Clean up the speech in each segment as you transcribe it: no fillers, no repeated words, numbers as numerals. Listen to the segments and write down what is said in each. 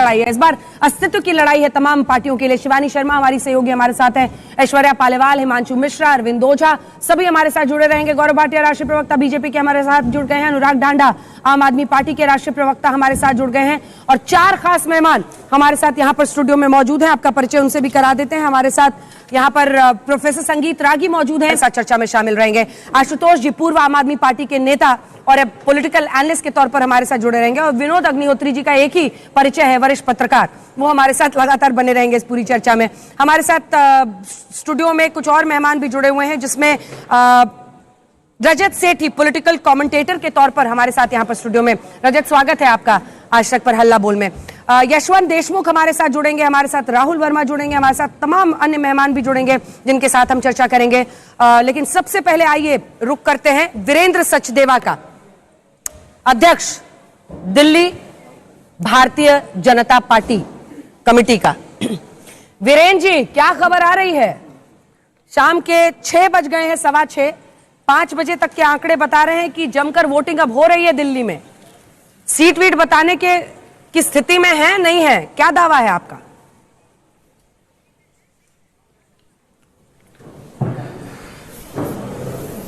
लड़ाई है, इस बार अस्तित्व की लड़ाई है तमाम पार्टियों के लिए। शिवानी शर्मा हमारी सहयोगी हमारे साथ हैं, ऐश्वर्या पालीवाल, हिमांशु मिश्रा, अरविंद ओझा सभी हमारे साथ जुड़े रहेंगे। गौरव भाटिया राष्ट्रीय प्रवक्ता बीजेपी के हमारे साथ जुड़ गए हैं, अनुराग ढांडा आम आदमी पार्टी के राष्ट्रीय प्रवक्ता हमारे साथ जुड़ गए हैं और 4 खास मेहमान हमारे साथ यहाँ पर स्टूडियो में मौजूद हैं। आपका परिचय उनसे भी करा देते हैं। हमारे साथ यहाँ पर प्रोफेसर संगीत रागी मौजूद हैं, साथ चर्चा में शामिल रहेंगे। आशुतोष जी पूर्व आम आदमी पार्टी के नेता और पॉलिटिकल एनालिस्ट के तौर पर हमारे साथ जुड़े रहेंगे और विनोद अग्निहोत्री जी का एक ही परिचय है, वरिष्ठ पत्रकार, वो हमारे साथ लगातार बने रहेंगे इस पूरी चर्चा में। हमारे साथ स्टूडियो में कुछ और मेहमान भी जुड़े हुए हैं, जिसमें रजत सेठी पॉलिटिकल कमेंटेटर के तौर पर हमारे साथ यहाँ पर स्टूडियो में। रजत, स्वागत है आपका आज तक पर हल्ला बोल में। यशवंत देशमुख हमारे साथ जुड़ेंगे, हमारे साथ राहुल वर्मा जुड़ेंगे, हमारे साथ तमाम अन्य मेहमान भी जुड़ेंगे जिनके साथ हम चर्चा करेंगे। लेकिन सबसे पहले आइए रुक करते हैं वीरेंद्र सचदेवा का, अध्यक्ष दिल्ली भारतीय जनता पार्टी कमेटी का। वीरेंद्र जी, क्या खबर आ रही है? शाम के 6 बज गए हैं, 6:15, 5 बजे तक के आंकड़े बता रहे हैं कि जमकर वोटिंग अब हो रही है दिल्ली में। सीट वीट बताने की स्थिति में है, नहीं है? क्या दावा है आपका?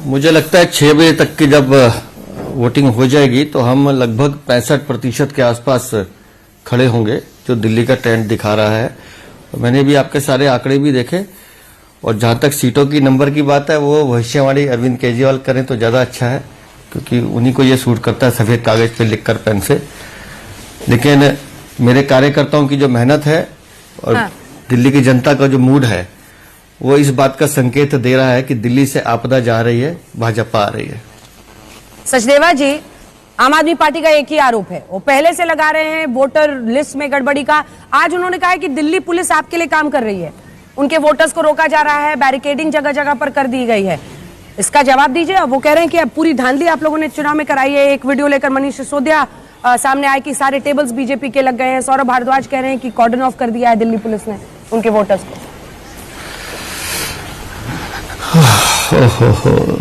मुझे लगता है 6 बजे तक की जब वोटिंग हो जाएगी तो हम लगभग 65% के आसपास खड़े होंगे, जो दिल्ली का ट्रेंड दिखा रहा है। मैंने भी आपके सारे आंकड़े भी देखे और जहां तक सीटों की नंबर की बात है, वो भविष्यवाणी अरविंद केजरीवाल करें तो ज्यादा अच्छा है, क्योंकि उन्हीं को ये सूट करता है सफेद कागज पे लिखकर पेन से। लेकिन मेरे कार्यकर्ताओं की जो मेहनत है और दिल्ली की जनता का जो मूड है, वो इस बात का संकेत दे रहा है कि दिल्ली से आपदा जा रही है, भाजपा आ रही है। सचदेवा जी, आम आदमी पार्टी का एक ही आरोप है, वो पहले से लगा रहे हैं वोटर लिस्ट में गड़बड़ी का। आज उन्होंने कहा है कि दिल्ली पुलिस आपके लिए काम कर रही है, उनके वोटर्स को रोका जा रहा है, बैरिकेडिंग जगह जगह पर कर दी गई है। इसका जवाब दीजिए। अब वो कह रहे हैं कि अब पूरी धांधली आप लोगों ने चुनाव में कराई है। एक वीडियो लेकर मनीष सिसोदिया सामने आए कि सारे टेबल्स बीजेपी के लग गए हैं। सौरभ भारद्वाज कह रहे हैं कि कॉर्डन ऑफ कर दिया है दिल्ली पुलिस ने उनके वोटर्स को।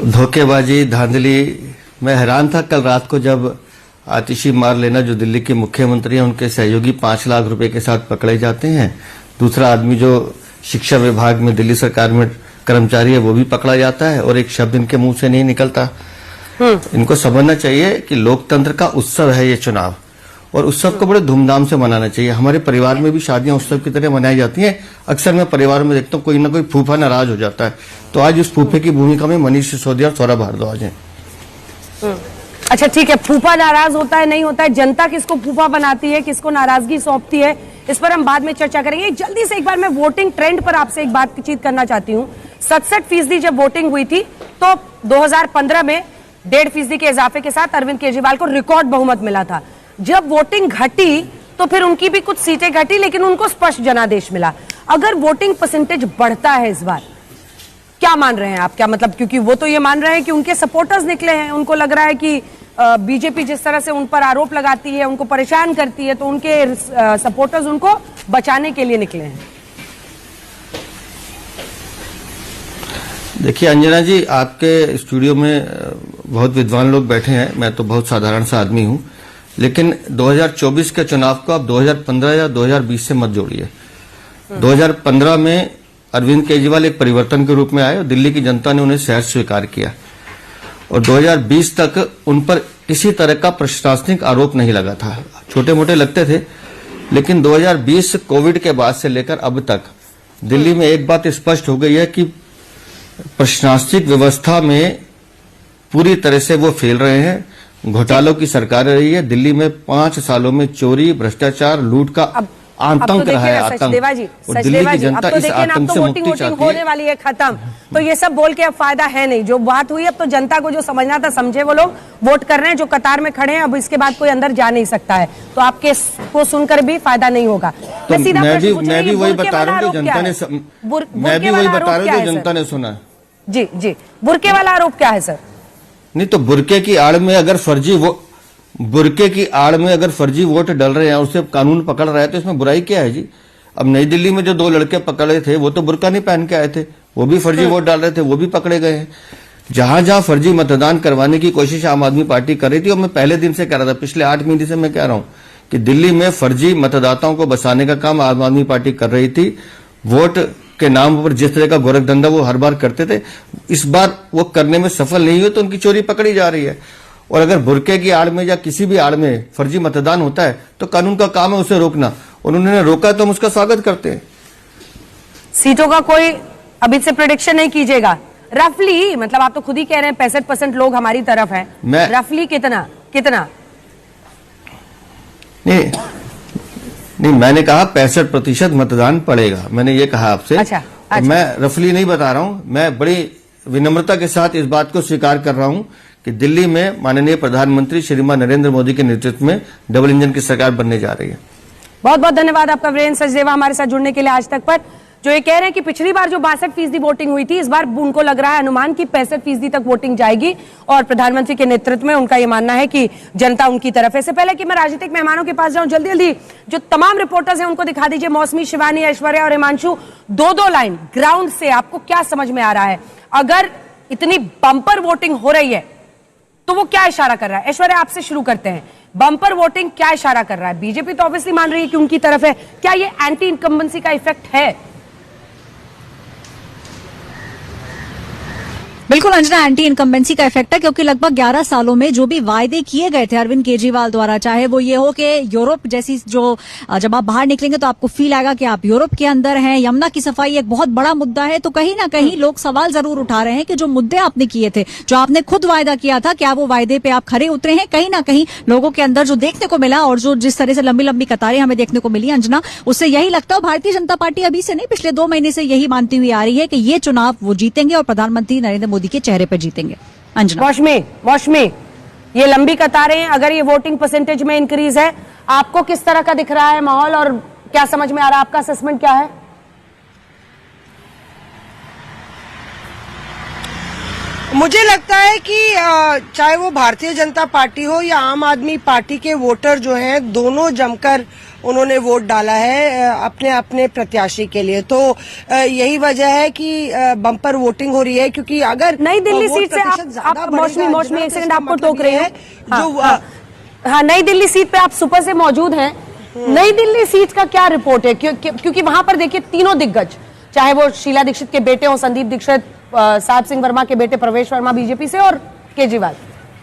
धोखेबाजी, धांधली। मैं हैरान था कल रात को जब आतिशी मार लेना, जो दिल्ली के मुख्यमंत्री हैं, उनके सहयोगी 5 लाख रुपए के साथ पकड़े जाते हैं। दूसरा आदमी जो शिक्षा विभाग में दिल्ली सरकार में कर्मचारी है, वो भी पकड़ा जाता है और एक शब्द इनके मुंह से नहीं निकलता। इनको समझना चाहिए कि लोकतंत्र का उत्सव है ये चुनाव, और उत्सव को बड़े धूमधाम से मनाना चाहिए। हमारे परिवार में भी शादियां उत्सव की तरह मनाई जाती हैं। अक्सर मैं परिवार में देखता हूँ कोई ना कोई फूफा नाराज हो जाता है, तो आज उस फूफे की भूमिका में मनीष सिसोदिया और सौरभ भारद्वाज हैं। अच्छा ठीक है, फूफा नाराज होता है, नहीं होता है, जनता किसको फूफा बनाती है, किसको नाराजगी सौंपती है, इस पर हम बाद में चर्चा करेंगे। जल्दी से एक बार मैं वोटिंग ट्रेंड पर आपसे एक बातचीत करना चाहती हूँ। 67% जब वोटिंग हुई थी तो 2015 में 1.5% के इजाफे के साथ अरविंद केजरीवाल को रिकॉर्ड बहुमत मिला था। जब वोटिंग घटी तो फिर उनकी भी कुछ सीटें घटी, लेकिन उनको स्पष्ट जनादेश मिला। अगर वोटिंग परसेंटेज बढ़ता है इस बार, क्या मान रहे हैं आप? क्या मतलब, क्योंकि वो तो ये मान रहे हैं कि उनके सपोर्टर्स निकले हैं, उनको लग रहा है कि बीजेपी जिस तरह से उन पर आरोप लगाती है, उनको परेशान करती है, तो उनके सपोर्टर्स उनको बचाने के लिए निकले हैं। देखिए अंजना जी, आपके स्टूडियो में बहुत विद्वान लोग बैठे हैं, मैं तो बहुत साधारण सा आदमी हूं, लेकिन 2024 के चुनाव को आप 2015 या 2020 से मत जोड़िए। 2015 में अरविंद केजरीवाल एक परिवर्तन के रूप में आए और दिल्ली की जनता ने उन्हें सहर्ष स्वीकार किया, और 2020 तक उन पर किसी तरह का प्रशासनिक आरोप नहीं लगा था। छोटे मोटे लगते थे, लेकिन 2020 कोविड के बाद से लेकर अब तक दिल्ली में एक बात स्पष्ट हो गई है कि प्रशासनिक व्यवस्था में पूरी तरह से वो फेल रहे हैं। घोटालों की सरकार रही है। दिल्ली में 5 सालों में चोरी, भ्रष्टाचार, लूट का आतंक रहा है। सचदेवा जी, सचदेवा जी, अब तो देखिए ना, अब तो वोटिंग होने वाली है खत्म, तो ये सब बोल के अब फायदा है नहीं। जो बात हुई अब तो जनता को जो समझना था समझे, वो लोग वोट कर रहे हैं, जो कतार में खड़े हैं। अब इसके बाद कोई अंदर जा नहीं सकता है, तो आपके को सुनकर भी फायदा नहीं होगा। तो मैं भी वही बता रहा हूँ, जनता ने जनता ने सुना। जी जी, बुरके वाला आरोप क्या है सर? नहीं तो बुरके की आड़ में अगर फर्जी वोट डल रहे हैं, उससे कानून पकड़ रहा है, तो इसमें बुराई क्या है जी? अब नई दिल्ली में जो 2 लड़के पकड़े थे, वो तो बुरका नहीं पहन के आए थे, वो भी फर्जी वोट डाल रहे थे, वो भी पकड़े गए हैं। जहां जहां फर्जी मतदान करवाने की कोशिश आम आदमी पार्टी कर रही थी, और मैं पहले दिन से कह रहा था, पिछले 8 महीने से मैं कह रहा हूं कि दिल्ली में फर्जी मतदाताओं को बसाने का काम आम आदमी पार्टी कर रही थी। वोट के नाम पर जिस तरह का गोरखधंधा वो हर बार करते थे, इस बार वो करने में सफल नहीं हुए, तो उनकी चोरी पकड़ी जा रही है। और अगर बुरके की आड़ में या किसी भी आड़ में फर्जी मतदान होता है तो कानून का काम है उसे रोकना, और उन्होंने रोका तो हम उसका स्वागत करते हैं। सीटों का कोई अभी से प्रेडिक्शन नहीं कीजिएगा, रफली, मतलब आप तो खुद ही कह रहे हैं 65% लोग हमारी तरफ हैं, रफली कितना कितना? नहीं, मैंने कहा 65% मतदान पड़ेगा, मैंने ये कहा आपसे। अच्छा। मैं रफली नहीं बता रहा हूं, मैं बड़ी विनम्रता के साथ इस बात को स्वीकार कर रहा हूं कि दिल्ली में माननीय प्रधानमंत्री श्रीमान नरेंद्र मोदी के नेतृत्व में डबल इंजन की सरकार बनने जा रही है। बहुत बहुत धन्यवाद आपका वीरेंद्र सचदेवा हमारे साथ जुड़ने के लिए आज तक पर। जो ये कह रहे हैं कि पिछली बार जो 62% वोटिंग हुई थी, इस बार उनको लग रहा है अनुमान की 65% तक वोटिंग जाएगी, और प्रधानमंत्री के नेतृत्व में उनका ये मानना है कि जनता उनकी तरफ है। इससे पहले कि मैं राजनीतिक मेहमानों के पास जाऊं, जल्दी जल्दी जो तमाम रिपोर्टर्स हैं उनको दिखा दीजिए। मौसमी, शिवानी, ऐश्वर्या और हिमांशु, दो लाइन ग्राउंड से आपको क्या समझ में आ रहा है? अगर इतनी बम्पर वोटिंग हो रही है तो वो क्या इशारा कर रहा है? ऐश्वर्या, आपसे शुरू करते हैं। बम्पर वोटिंग क्या इशारा कर रहा है? बीजेपी तो ऑब्वियसली मान रही है कि उनकी तरफ है, क्या ये एंटी इनकम्बेंसी का इफेक्ट है? बिल्कुल अंजना, एंटी इनकम्बेंसी का इफेक्ट है, क्योंकि लगभग 11 सालों में जो भी वायदे किए गए थे अरविंद केजरीवाल द्वारा, चाहे वो ये हो कि यूरोप जैसी जो जब आप बाहर निकलेंगे तो आपको फील आएगा कि आप यूरोप के अंदर हैं, यमुना की सफाई एक बहुत बड़ा मुद्दा है, तो कहीं ना कहीं लोग सवाल जरूर उठा रहे हैं कि जो मुद्दे आपने किए थे, जो आपने खुद वायदा किया था, क्या वो वायदे पे आप खरे उतरे हैं? कहीं ना कहीं लोगों के अंदर जो देखने को मिला और जो जिस तरह से लंबी लंबी कतारें हमें देखने को मिली अंजना, उससे यही लगता है भारतीय जनता पार्टी अभी से नहीं, पिछले 2 महीने से यही मानती हुई आ रही है कि ये चुनाव वो जीतेंगे और प्रधानमंत्री नरेंद्र मोदी के चेहरे पर जीतेंगे। अंजना, मौसमी, ये लंबी कतारें, अगर ये वोटिंग परसेंटेज में इंक्रीज है, आपको किस तरह का दिख रहा है माहौल और क्या समझ में आ रहा है? आपका असेसमेंट क्या है? मुझे लगता है कि चाहे वो भारतीय जनता पार्टी हो या आम आदमी पार्टी के वोटर जो हैं, दोनों जमकर उन्होंने वोट डाला है अपने अपने प्रत्याशी के लिए। तो यही वजह है कि बम्पर वोटिंग हो रही है, क्योंकि अगर नई दिल्ली सीट से आप मौसमी एक सेकंड आपको टोक रहे हैं, हाँ, नई दिल्ली सीट पे आप सुपर से मौजूद हैं। नई दिल्ली सीट का क्या रिपोर्ट है? क्योंकि वहां पर देखिए तीनों दिग्गज, चाहे वो शीला दीक्षित के बेटे हो संदीप दीक्षित, साहब सिंह वर्मा के बेटे प्रवेश वर्मा बीजेपी से, और केजरीवाल,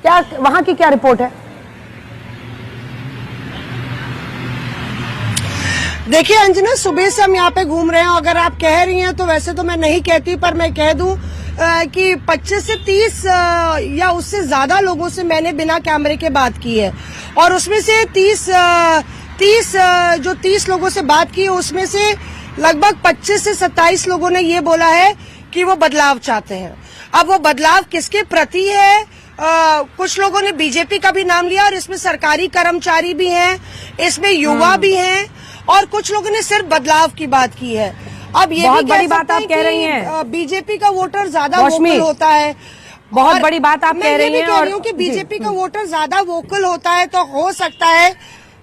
क्या वहां की क्या रिपोर्ट है? देखिए अंजना, सुबह से हम यहाँ पे घूम रहे हैं, अगर आप कह रही हैं तो वैसे तो मैं नहीं कहती, पर मैं कह दूं कि 25 से 30 या उससे ज्यादा लोगों से मैंने बिना कैमरे के बात की है, और उसमें से 30 लोगों से बात की है, उसमें से लगभग 25 से 27 लोगों ने ये बोला है कि वो बदलाव चाहते हैं। अब वो बदलाव किसके प्रति है? कुछ लोगों ने बीजेपी का भी नाम लिया, और इसमें सरकारी कर्मचारी भी हैं, इसमें युवा भी हैं, और कुछ लोगों ने सिर्फ बदलाव की बात की है। अब ये बहुत भी बड़ी बात आप कह रही हैं, बीजेपी का वोटर ज्यादा वोकल होता है। बहुत बड़ी बात आप कह रही हैं, और कि बीजेपी का वोटर ज्यादा वोकल होता है, तो हो सकता है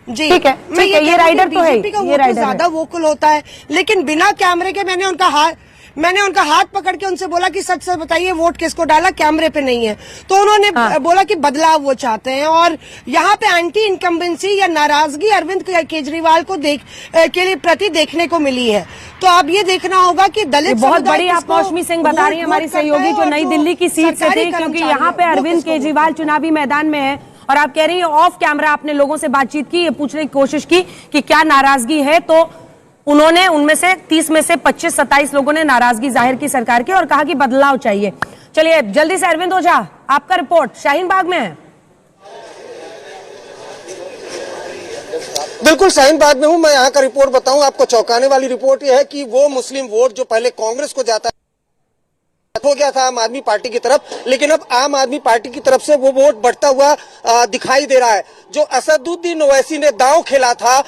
जी, ठीक है, ये राइडर तो है, बीजेपी का वोटर ज्यादा वोकल होता है, लेकिन बिना कैमरे के मैंने उनका हाथ पकड़ के उनसे बोला कि सच सच बताइए वोट किसको डाला, कैमरे पे नहीं है, तो उन्होंने बोला कि बदलाव वो चाहते हैं। और यहाँ पे एंटी इनकम्बेंसी या नाराजगी अरविंद केजरीवाल को के लिए प्रति देखने को मिली है। तो अब ये देखना होगा कि दलित बहुत बड़ी आप मौसमी सिंह बता रही हैं, हमारी सहयोगी जो नई दिल्ली की सीट से थी, क्योंकि यहाँ पे अरविंद केजरीवाल चुनावी मैदान में है, और आप कह रही हैं ऑफ कैमरा आपने लोगों से बातचीत की, ये पूछने की कोशिश की कि क्या नाराजगी है, तो उन्होंने उनमें से 30 में से 25-27 लोगों ने नाराजगी जाहिर की सरकार की और कहा कि बदलाव चाहिए। चलिए जल्दी से अरविंद ओझा, आपका रिपोर्ट शाहीन बाग में है। बिल्कुल शाहीन बाग में हूं मैं। यहाँ का रिपोर्ट बताऊं आपको, चौंकाने वाली रिपोर्ट यह है कि वो मुस्लिम वोट जो पहले कांग्रेस को जाता हो गया था आम आदमी पार्टी की तरफ, लेकिन अब आम आदमी पार्टी की तरफ से वो वोट बढ़ता हुआ दिखाई दे रहा है। जो असदुद्दीन ओवैसी ने दांव खेला था,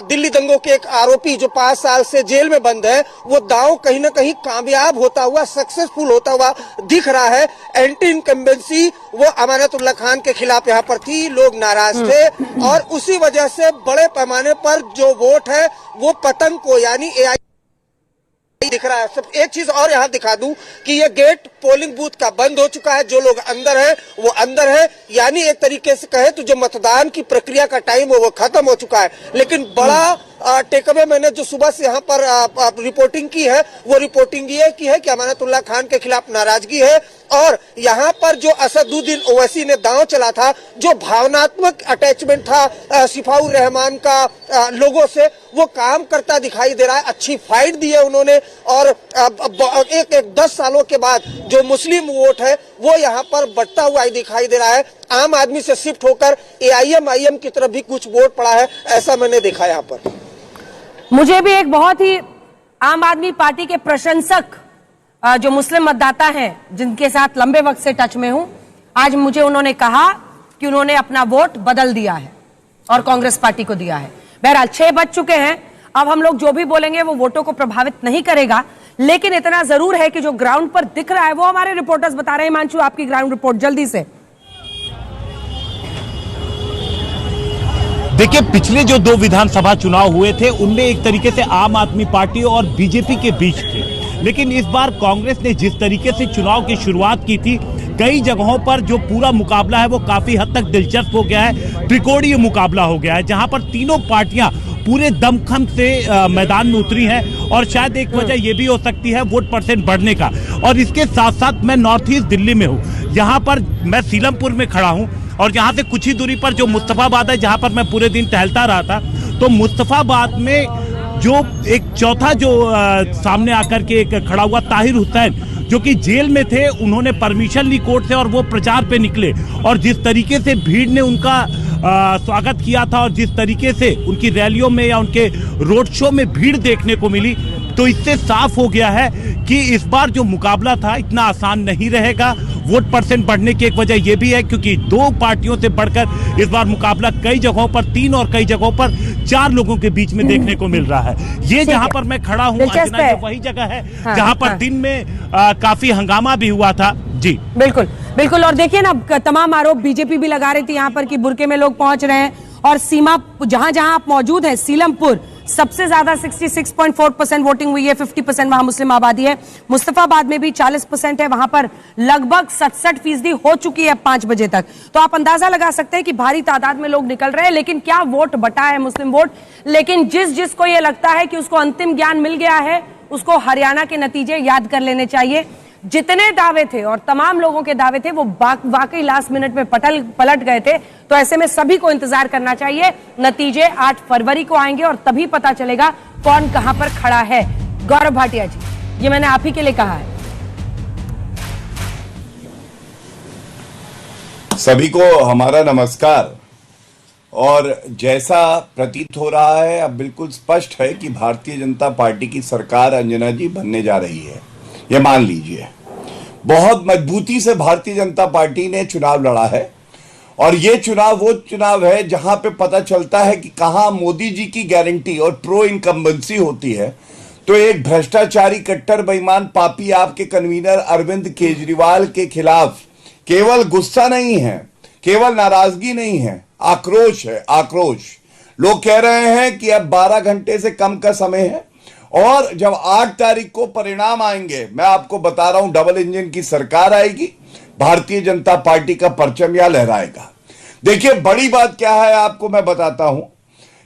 दिल्ली दंगों के एक आरोपी जो 5 साल से जेल में बंद है, वो दांव कहीं ना कहीं कामयाब होता हुआ, सक्सेसफुल होता हुआ दिख रहा है। एंटी इनकम्बेंसी वो अमानतुल्लाह खान के खिलाफ यहाँ पर थी, लोग नाराज थे, और उसी वजह से बड़े पैमाने पर जो वोट है वो पतन को, यानी दिख रहा है। सब एक चीज और यहाँ दिखा दूं कि ये गेट पोलिंग बूथ का बंद हो चुका है, जो लोग अंदर हैं वो अंदर है, यानी एक तरीके से कहे तो जो मतदान की प्रक्रिया का टाइम है वो खत्म हो चुका है। लेकिन बड़ा टेक अवे मैंने जो सुबह से यहाँ पर रिपोर्टिंग की है वो रिपोर्टिंग ये की है कि अमानतुल्लाह खान के खिलाफ नाराजगी है और यहाँ पर जो असदुद्दीन ओवैसी ने दांव चला था, जो भावनात्मक अटैचमेंट था शिफाउर रहमान का लोगों से, वो काम करता दिखाई दे रहा है। अच्छी फाइट दी है उन्होंने और एक 10 सालों के बाद जो मुस्लिम वोट है वो यहाँ पर बढ़ता हुआ दिखाई दे रहा है। आम आदमी से शिफ्ट होकर AIM की तरफ भी कुछ वोट पड़ा है, ऐसा मैंने देखा यहाँ पर। मुझे भी एक बहुत ही आम आदमी पार्टी के प्रशंसक जो मुस्लिम मतदाता हैं जिनके साथ लंबे वक्त से टच में हूं, आज मुझे उन्होंने कहा कि उन्होंने अपना वोट बदल दिया है और कांग्रेस पार्टी को दिया है। बहरहाल 6 बज चुके हैं, अब हम लोग जो भी बोलेंगे वो वोटों को प्रभावित नहीं करेगा, लेकिन इतना जरूर है कि जो ग्राउंड पर दिख रहा है वो हमारे रिपोर्टर्स बता रहे हैं। हिमांशु, आपकी ग्राउंड रिपोर्ट जल्दी से। देखिए, पिछले जो 2 विधानसभा चुनाव हुए थे उनमें एक तरीके से आम आदमी पार्टी और बीजेपी के बीच थे, लेकिन इस बार कांग्रेस ने जिस तरीके से चुनाव की शुरुआत की थी, कई जगहों पर जो पूरा मुकाबला है वो काफी हद तक दिलचस्प हो गया है, त्रिकोणीय मुकाबला हो गया है, जहां पर तीनों पार्टियां पूरे दमखम से मैदान में उतरी हैं और शायद एक वजह यह भी हो सकती है वोट परसेंट बढ़ने का। और इसके साथ साथ मैं नॉर्थ ईस्ट दिल्ली में हूँ, यहाँ पर मैं सीलमपुर में खड़ा हूँ और यहाँ से कुछ ही दूरी पर जो मुस्तफाबाद है, जहाँ पर मैं पूरे दिन टहलता रहा था, तो मुस्तफाबाद में जो एक चौथा जो सामने आकर के एक खड़ा हुआ ताहिर हुसैन, जो कि जेल में थे, उन्होंने परमिशन ली कोर्ट से और वो प्रचार पे निकले और जिस तरीके से भीड़ ने उनका स्वागत किया था और जिस तरीके से उनकी रैलियों में या उनके रोड शो में भीड़ देखने को मिली, तो इससे साफ हो गया है कि इस बार जो मुकाबला था इतना आसान नहीं रहेगा। वोट परसेंट बढ़ने की एक वजह यह भी है क्योंकि 2 पार्टियों से बढ़कर इस बार मुकाबला कई जगहों पर 3 और कई जगहों पर 4 लोगों के बीच में देखने को मिल रहा है। ये जहां पर मैं खड़ा हूं, अंजना, ये वही जगह है जहां पर दिन में काफी हंगामा भी हुआ था। जी बिल्कुल बिल्कुल। और देखिए ना, तमाम आरोप बीजेपी भी लगा रही थी यहाँ पर कि बुरके में लोग पहुंच रहे हैं और सीमा जहां जहां आप मौजूद हैं, सीलमपुर सबसे ज्यादा 66.4% वोटिंग हुई है, 50% वहां मुस्लिम आबादी है। मुस्तफाबाद में भी 40% है, वहां पर लगभग 67% हो चुकी है 5 बजे तक। तो आप अंदाजा लगा सकते हैं कि भारी तादाद में लोग निकल रहे हैं, लेकिन क्या वोट बटा है मुस्लिम वोट। लेकिन जिसको ये लगता है कि उसको अंतिम ज्ञान मिल गया है, उसको हरियाणा के नतीजे याद कर लेने चाहिए। जितने दावे थे और तमाम लोगों के दावे थे वो वाकई लास्ट मिनट में पलट गए थे। तो ऐसे में सभी को इंतजार करना चाहिए। नतीजे 8 फरवरी को आएंगे और तभी पता चलेगा कौन कहां पर खड़ा है। गौरव भाटिया जी, ये मैंने आप ही के लिए कहा है। सभी को हमारा नमस्कार। और जैसा प्रतीत हो रहा है, अब बिल्कुल स्पष्ट है कि भारतीय जनता पार्टी की सरकार, अंजना जी, बनने जा रही है। ये मान लीजिए, बहुत मजबूती से भारतीय जनता पार्टी ने चुनाव लड़ा है और ये चुनाव वो चुनाव है जहां पे पता चलता है कि कहां मोदी जी की गारंटी और प्रो इनकम्बेंसी होती है, तो एक भ्रष्टाचारी, कट्टर बेईमान, पापी आपके कन्वीनर अरविंद केजरीवाल के खिलाफ केवल गुस्सा नहीं है, केवल नाराजगी नहीं है, आक्रोश है, आक्रोश। लोग कह रहे हैं कि अब 12 घंटे से कम का समय है और जब 8 तारीख को परिणाम आएंगे, मैं आपको बता रहा हूं, डबल इंजन की सरकार आएगी, भारतीय जनता पार्टी का परचम यहां लहराएगा। देखिए, बड़ी बात क्या है आपको मैं बताता हूं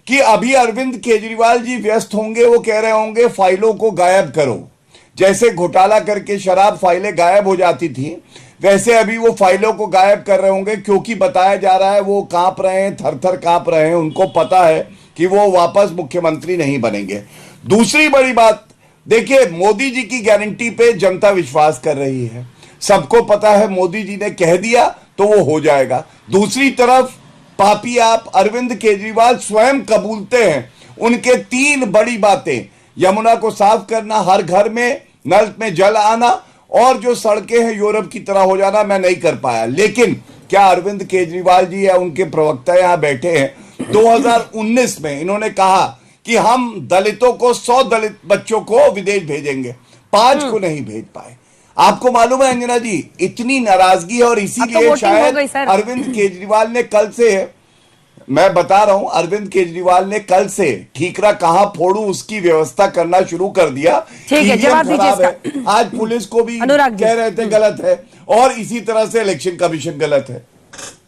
कि अभी अरविंद केजरीवाल जी व्यस्त होंगे, वो कह रहे होंगे फाइलों को गायब करो। जैसे घोटाला करके शराब फाइलें गायब हो जाती थी, वैसे अभी वो फाइलों को गायब कर रहे होंगे, क्योंकि बताया जा रहा है वो कांप रहे हैं, थर-थर कांप रहे हैं। उनको पता है कि वो वापस मुख्यमंत्री नहीं बनेंगे। दूसरी बड़ी बात, देखिए, मोदी जी की गारंटी पे जनता विश्वास कर रही है। सबको पता है मोदी जी ने कह दिया तो वो हो जाएगा। दूसरी तरफ पापी आप अरविंद केजरीवाल स्वयं कबूलते हैं उनके 3 बड़ी बातें, यमुना को साफ करना, हर घर में नल में जल आना और जो सड़कें हैं यूरोप की तरह हो जाना, मैं नहीं कर पाया। लेकिन क्या अरविंद केजरीवाल जी या उनके प्रवक्ता यहां बैठे हैं, 2019 में इन्होंने कहा कि हम दलितों को 100 दलित बच्चों को विदेश भेजेंगे, 5 को नहीं भेज पाए। आपको मालूम है अंजना जी, इतनी नाराजगी है और इसीलिए शायद अरविंद केजरीवाल ने कल से मैं बता रहा हूं, अरविंद केजरीवाल ने कल से ठीकरा कहां फोड़ू उसकी व्यवस्था करना शुरू कर दिया। ठीक है, जवाब दीजिए खराब है। इसका। आज पुलिस को भी अनुराग जी। कह रहे थे गलत है, और इसी तरह से इलेक्शन कमीशन गलत है।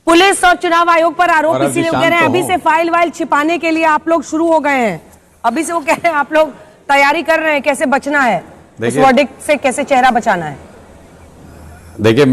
पुलिस और चुनाव आयोग पर आरोप और इसीलिए शांत कह रहे हैं तो अभी हो। से फाइल वाइल छिपाने के लिए आप लोग शुरू हो गए हैं। अभी से वो कह रहे हैं आप लोग तैयारी कर रहे हैं कैसे बचना है, उस देखिए- वर्डिक्ट से कैसे चेहरा बचाना है। देखिए,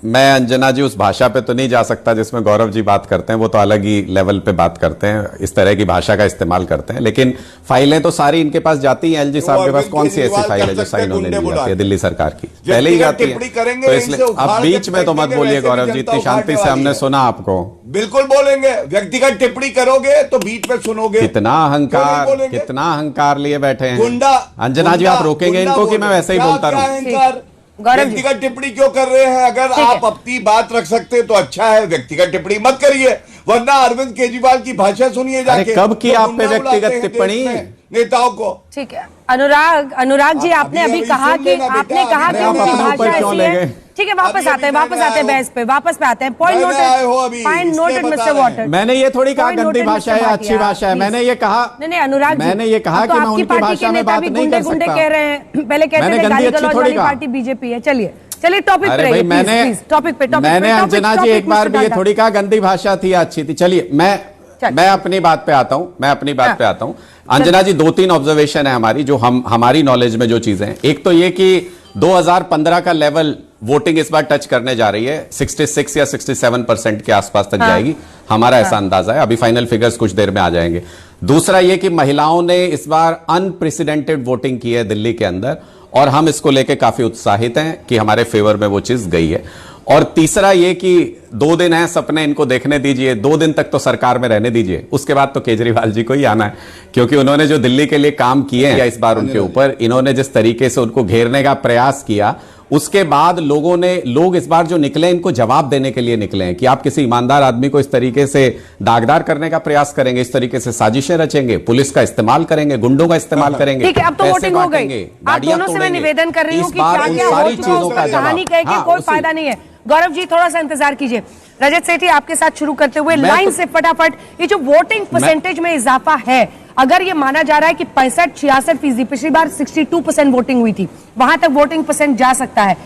मैं अंजना जी उस भाषा पे तो नहीं जा सकता जिसमें गौरव जी बात करते हैं। वो तो अलग ही लेवल पे बात करते हैं, इस तरह की भाषा का इस्तेमाल करते हैं। लेकिन फाइलें तो सारी इनके पास जाती हैं। एलजी साहब के पास कौन सी ऐसी फाइल है जो साइन होने नहीं जाती है दिल्ली सरकार की? पहले ही जाती है। तो इसलिए अब बीच में तो मत बोलिए गौरव जी, इतनी शांति से हमने सुना आपको। बिल्कुल बोलेंगे, व्यक्तिगत टिप्पणी करोगे तो बीच में सुनोगे। कितना अहंकार, क्यों नहीं बोलेंगे? कितना अहंकार लिए बैठे हैं गुंडा। अंजना जी, आप रोकेंगे इनको कि मैं वैसे ही बोलता रहूं? रहूं? गौरव जी। व्यक्तिगत टिप्पणी क्यों कर रहे हैं? अगर ठीक है। आप अपनी बात रख सकते तो अच्छा है, व्यक्तिगत टिप्पणी मत करिए, वरना अरविंद केजरीवाल की भाषा सुनिए जाके। अरे कब की जो आप पे गुंडा व्यक्तिगत बुलाते हैं टिप्पणी? देश में नेताओं को। ठीक है अनुराग जी, आपने अभी अभी कहा सुन कि लेना बेटा, आपने कहा अभी कि आप उनकी अपने ऊपर भाषा क्यों ऐसी ले है। गए? ठीक है, वापस आते हैं बहस पे, वापस पे आते हैं। पॉइंट नए आए हो अभी, पॉइंट इसलिए नोटेड बता मिस्टर रहे हैं। वॉटर। मैंने ये थोड़ी कहा Point गंदी noted, भाषा है, Mr. अच्छी भाटिया, भाषा है। please। मैंने ये कहा नहीं अनुराग जी, मैंने ये कहा अब तो कि मैं आपकी उनकी पार्टी भाषा के में नेता बात भी नहीं गुंडे कर गुंडे सकता। कह रहे हैं। पहले कहते मैंने थे गंदी गाली अच्छी गलौज थोड़ी वाली कहा। पार्टी बीजेपी है। चलिए टॉपिक पे अरे रहिए, भाई, प्लीज टॉपिक पे मैंने अंजना जी एक बार भी ये थोड़ी कहा गंदी भाषा थी, अच्छी थी। चलिए मैं अपनी बात पे आता हूं। अंजना जी, 2-3 ऑब्जर्वेशन है हमारी, जो हमारी नॉलेज में जो चीजें हैं। एक तो ये कि 2015 का लेवल वोटिंग इस बार टच करने जा रही है, 66 या 67% के आसपास तक जाएगी, हमारा ऐसा अंदाजा है। अभी फाइनल फिगर्स कुछ देर में आ जाएंगे। दूसरा ये कि महिलाओं ने इस बार अनप्रेसिडेंटेड वोटिंग की है दिल्ली के अंदर, और हम इसको लेके काफी उत्साहित हैं कि हमारे फेवर में वो चीज गई है। और तीसरा ये कि 2 दिन है, सपने इनको देखने दीजिए, 2 दिन तक तो सरकार में रहने दीजिए, उसके बाद तो केजरीवाल जी को ही आना है, क्योंकि उन्होंने जो दिल्ली के लिए काम किए हैं इस बार उनके ऊपर, इन्होंने जिस तरीके से उनको घेरने का प्रयास किया, उसके बाद लोग इस बार जो निकले, इनको जवाब देने के लिए निकले हैं कि आप किसी ईमानदार आदमी को इस तरीके से दागदार करने का प्रयास करेंगे, इस तरीके से साजिशें रचेंगे, पुलिस का इस्तेमाल करेंगे, गुंडों का इस्तेमाल करेंगे। ठीक है, अब तो पैसे वोटिंग हो गई। बांटेंगे, आप गाड़ियां दोनों से मैं तोड़ेंगे। निवेदन कर रही हूँ इस कि बार क्या उन क्या हो सारी चुका चीजों उसका का जवाब। कहानी कह के हाँ, कोई उसी- फायदा नहीं है। गौरव जी थोड़ा सा इंतजार कीजिए। रजत सेठी, आपके साथ शुरू करते हुए मैं लाइन तो- से फटाफट, ये जो वोटिंग परसेंटेज में इजाफा है, अगर ये माना जा रहा है कि 65-66%, पिछली बार 62% वोटिंग हुई थी, वहां तक वोटिंग परसेंट जा सकता है,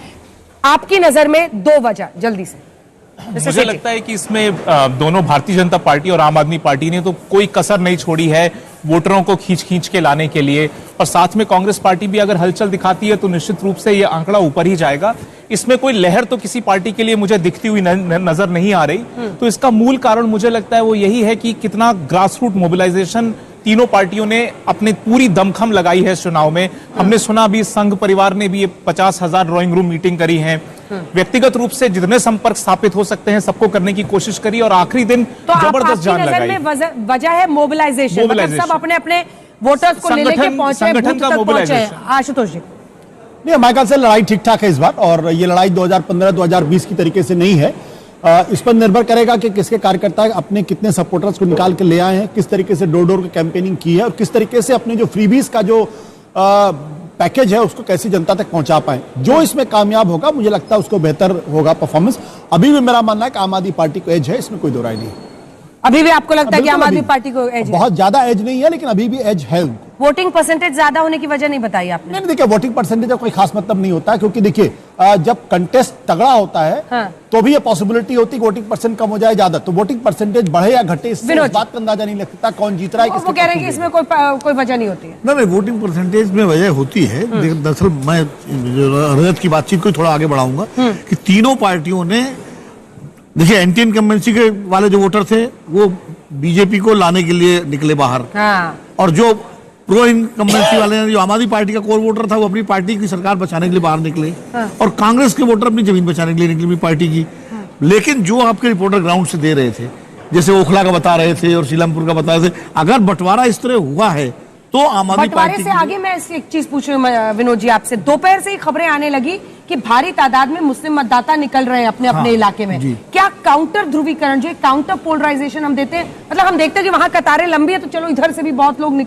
आपकी नजर में 2 वजह जल्दी से? मुझे लगता है कि इसमें दोनों भारतीय जनता पार्टी और आम आदमी पार्टी ने तो कोई कसर नहीं छोड़ी है वोटरों को खींच के लाने के लिए, और साथ में कांग्रेस पार्टी भी अगर हलचल दिखाती है तो निश्चित रूप से ये आंकड़ा ऊपर ही जाएगा। इसमें कोई लहर तो किसी पार्टी के लिए मुझे दिखती हुई नजर नहीं आ रही। तो इसका मूल कारण मुझे लगता है वो यही है कि कितना ग्रासरूट मोबिलाइजेशन तीनों पार्टियों ने अपनी पूरी दमखम लगाई है इस चुनाव में। हमने सुना भी संघ परिवार ने भी 50,000 ड्राइंग रूम मीटिंग करी है, व्यक्तिगत रूप से जितने संपर्क स्थापित हो सकते हैं सबको करने की कोशिश करी, और आखिरी दिन तो जबरदस्त जान नजर लगाई। में वजह है मोबिलाइजेशन, मतलब सब अपने अपने वोटर्स को लेने के पहुंचे, संगठन बूथ का तक पहुंचे। मोबिलाइजेशन। आशुतोष जी, नहीं, हमारे ख्याल से लड़ाई ठीक ठाक है इस बार, और ये लड़ाई 2015-2020 की तरीके से नहीं है। इस पर निर्भर करेगा कि किसके कार्यकर्ता अपने कितने सपोर्टर्स को निकाल के ले आए हैं, किस तरीके से डोर डोर की कैंपेनिंग की है, और किस तरीके से अपने जो फ्रीबीज का जो पैकेज है उसको कैसे जनता तक पहुंचा पाए। जो इसमें कामयाब होगा, मुझे लगता है उसको बेहतर होगा परफॉर्मेंस। अभी भी मेरा मानना है कि आम आदमी पार्टी को एज है, इसमें कोई दो राय नहीं है। अभी भी आपको लगता है कि आम बिल्कुल आदमी अभी। पार्टी को एज है? बहुत ज्यादा एज नहीं है, लेकिन अभी भी एज है उनको। वोटिंग परसेंटेज ज्यादा होने की वजह नहीं बताई आपने? नहीं, देखिए, वोटिंग परसेंटेज का कोई खास मतलब नहीं होता है, क्योंकि देखिए जब कंटेस्ट तगड़ा होता है हाँ। तो भी ये पॉसिबिलिटी होती है वोटिंग परसेंट कम हो जाए ज्यादा, तो वोटिंग परसेंटेज बढ़े या घटे इससे विनोद इस बात का अंदाजा नहीं लग सकता कौन जीत रहा है। वो कह रहे हैं कि इसमें कोई वजह नहीं होती है। नहीं, वोटिंग परसेंटेज में वजह होती है। दरअसल मैं रजत की बातचीत को थोड़ा आगे बढ़ाऊंगा कि तीनों पार्टियों ने, देखिए, एंटी इनकम्बेंसी के वाले जो वोटर थे वो बीजेपी को लाने के लिए निकले बाहर, हाँ। और जो प्रो इनकम्बेंसी वाले हैं, जो आम आदमी पार्टी का कोर वोटर था, वो अपनी पार्टी की सरकार बचाने के लिए बाहर निकले, और कांग्रेस के वोटर अपनी जमीन बचाने के लिए निकले अपनी पार्टी की। लेकिन जो आपके रिपोर्टर ग्राउंड से दे रहे थे, जैसे ओखला का बता रहे थे और सीलमपुर का बता रहे थे, अगर बंटवारा इस तरह हुआ है तो आम आदमी बंटवारे पार्टी से आगे मैं एक चीज पूछ रही हूँ विनोद जी आपसे, दोपहर से ही खबरें आने लगी कि भारी तादाद में मुस्लिम मतदाता निकल रहे हैं अपने अपने इलाके में। क्या काउंटर ध्रुवीकरण, जो काउंटर पोलराइजेशन हम देते हैं, मतलब हम देखते हैं कि वहां कतारें लंबी है तो चलो इधर से भी बहुत लोग निकल